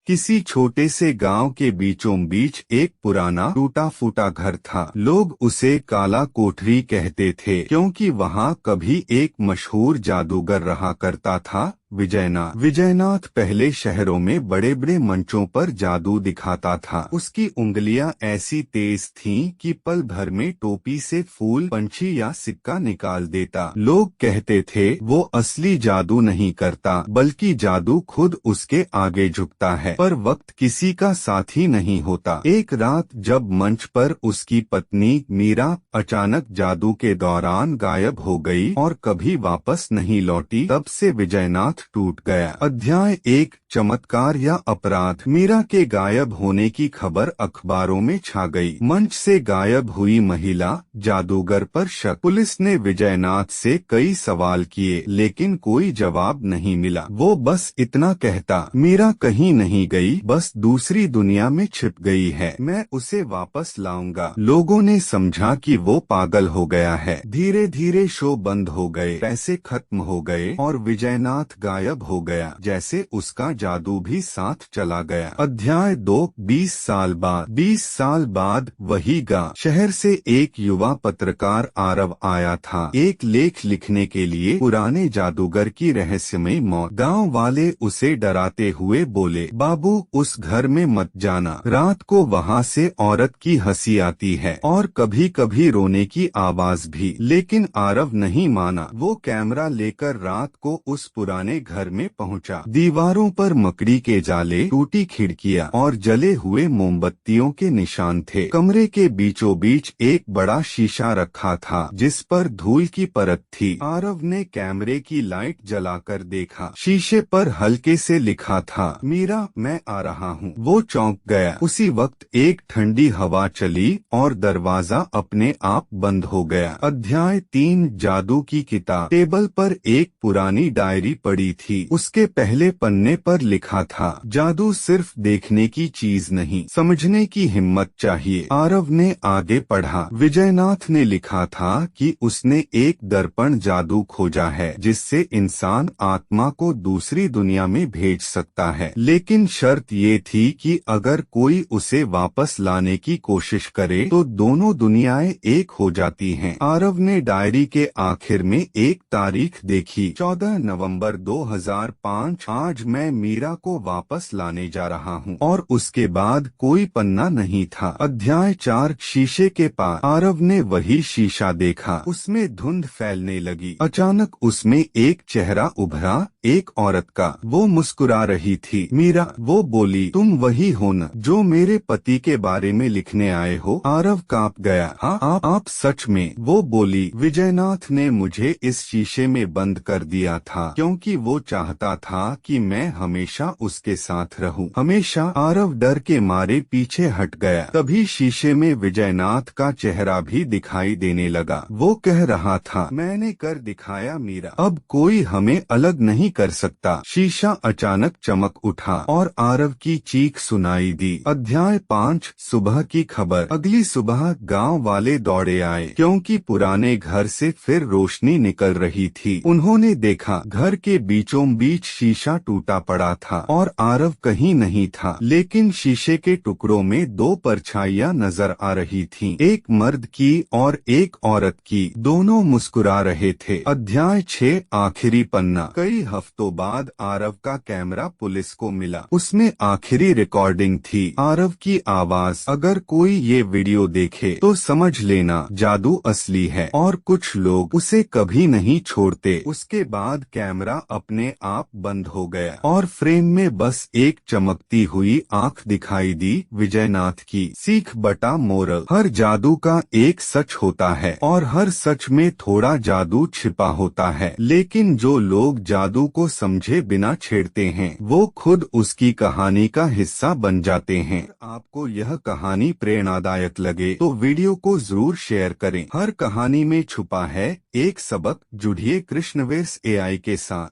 किसी छोटे से गांव के बीचों बीच एक पुराना टूटा फूटा घर था। लोग उसे काला कोठरी कहते थे क्योंकि वहां कभी एक मशहूर जादूगर रहा करता था, विजयनाथ पहले शहरों में बड़े बड़े मंचों पर जादू दिखाता था। उसकी उंगलियां ऐसी तेज थीं कि पल भर में टोपी से फूल, पंछी या सिक्का निकाल देता। लोग कहते थे वो असली जादू नहीं करता बल्कि जादू खुद उसके आगे झुकता है। पर वक्त किसी का साथी नहीं होता। एक रात जब मंच पर उसकी पत्नी मीरा अचानक जादू के दौरान गायब हो गई और कभी वापस नहीं लौटी, तब से विजयनाथ टूट गया। अध्याय 1, चमत्कार या अपराध। मीरा के गायब होने की खबर अखबारों में छा गई। मंच से गायब हुई महिला, जादूगर पर शक। पुलिस ने विजयनाथ से कई सवाल किए लेकिन कोई जवाब नहीं मिला। वो बस इतना कहता, मीरा कहीं नहीं गई, बस दूसरी दुनिया में छिप गई है, मैं उसे वापस लाऊंगा। लोगों ने समझा कि वो पागल हो गया है। धीरे धीरे शो बंद हो गए, पैसे खत्म हो गए और विजयनाथ गायब हो गया, जैसे उसका जादू भी साथ चला गया। अध्याय 2, 20 साल बाद। 20 साल बाद वही गांव। शहर से एक युवा पत्रकार आरव आया था, एक लेख लिखने के लिए पुराने जादूगर की रहस्यमय मौत। गांव वाले उसे डराते हुए बोले, बाबू उस घर में मत जाना, रात को वहां से औरत की हंसी आती है और कभी कभी रोने की आवाज भी। लेकिन आरव नहीं माना। वो कैमरा लेकर रात को उस पुराने घर में पहुंचा। दीवारों पर मकड़ी के जाले, टूटी खिड़कियां और जले हुए मोमबत्तियों के निशान थे। कमरे के बीचों बीच एक बड़ा शीशा रखा था जिस पर धूल की परत थी। आरव ने कैमरे की लाइट जलाकर देखा। शीशे पर हल्के से लिखा था, मीरा मैं आ रहा हूँ। वो चौंक गया। उसी वक्त एक ठंडी हवा चली और दरवाजा अपने आप बंद हो गया। अध्याय 3, जादू की किताब। टेबल पर एक पुरानी डायरी पड़ी थी। उसके पहले पन्ने पर लिखा था, जादू सिर्फ देखने की चीज नहीं, समझने की हिम्मत चाहिए। आरव ने आगे पढ़ा। विजयनाथ ने लिखा था कि उसने एक दर्पण जादू खोजा है जिससे इंसान आत्मा को दूसरी दुनिया में भेज सकता है, लेकिन शर्त ये थी कि अगर कोई उसे वापस लाने की कोशिश करे तो दोनों दुनियाएं एक हो जाती हैं। आरव ने डायरी के आखिर में एक तारीख देखी, 14 नवंबर 2005। आज मैं मीरा को वापस लाने जा रहा हूँ। और उसके बाद कोई पन्ना नहीं था। अध्याय 4, शीशे के पास। आरव ने वही शीशा देखा। उसमें धुंध फैलने लगी। अचानक उसमें एक चेहरा उभरा, एक औरत का। वो मुस्कुरा रही थी। मीरा, वो बोली, तुम वही हो न जो मेरे पति के बारे में लिखने आए हो? आरव कांप गया। हाँ आप सच में? वो बोली, विजयनाथ ने मुझे इस शीशे में बंद कर दिया था क्योंकि वो चाहता था कि मैं हमेशा उसके साथ रहूं। हमेशा। आरव डर के मारे पीछे हट गया। तभी शीशे में विजयनाथ का चेहरा भी दिखाई देने लगा। वो कह रहा था, मैंने कर दिखाया मीरा, अब कोई हमें अलग नहीं कर सकता। शीशा अचानक चमक उठा और आरव की चीख सुनाई दी। अध्याय 5, सुबह की खबर। अगली सुबह गांव वाले दौड़े आए क्योंकि पुराने घर से फिर रोशनी निकल रही थी। उन्होंने देखा घर के बीचों बीच शीशा टूटा पड़ा था और आरव कहीं नहीं था, लेकिन शीशे के टुकड़ों में दो परछाइयां नजर आ रही थीं, एक मर्द की और एक औरत की। दोनों मुस्कुरा रहे थे। अध्याय 6, आखिरी पन्ना। कई हफ्तों बाद आरव का कैमरा पुलिस को मिला। उसमें आखिरी रिकॉर्डिंग थी, आरव की आवाज, अगर कोई ये वीडियो देखे तो समझ लेना जादू असली है और कुछ लोग उसे कभी नहीं छोड़ते। उसके बाद कैमरा अपने आप बंद हो गया और फ्रेम में बस एक चमकती हुई आंख दिखाई दी, विजयनाथ की। सीख बटा मोरल। हर जादू का एक सच होता है और हर सच में थोड़ा जादू छिपा होता है, लेकिन जो लोग जादू को समझे बिना छेड़ते हैं वो खुद उसकी कहानी का हिस्सा बन जाते हैं। आपको यह कहानी प्रेरणादायक लगे तो वीडियो को जरूर शेयर करें। हर कहानी में छुपा है एक सबक। जुड़िए कृष्णवेर्स AI के साथ।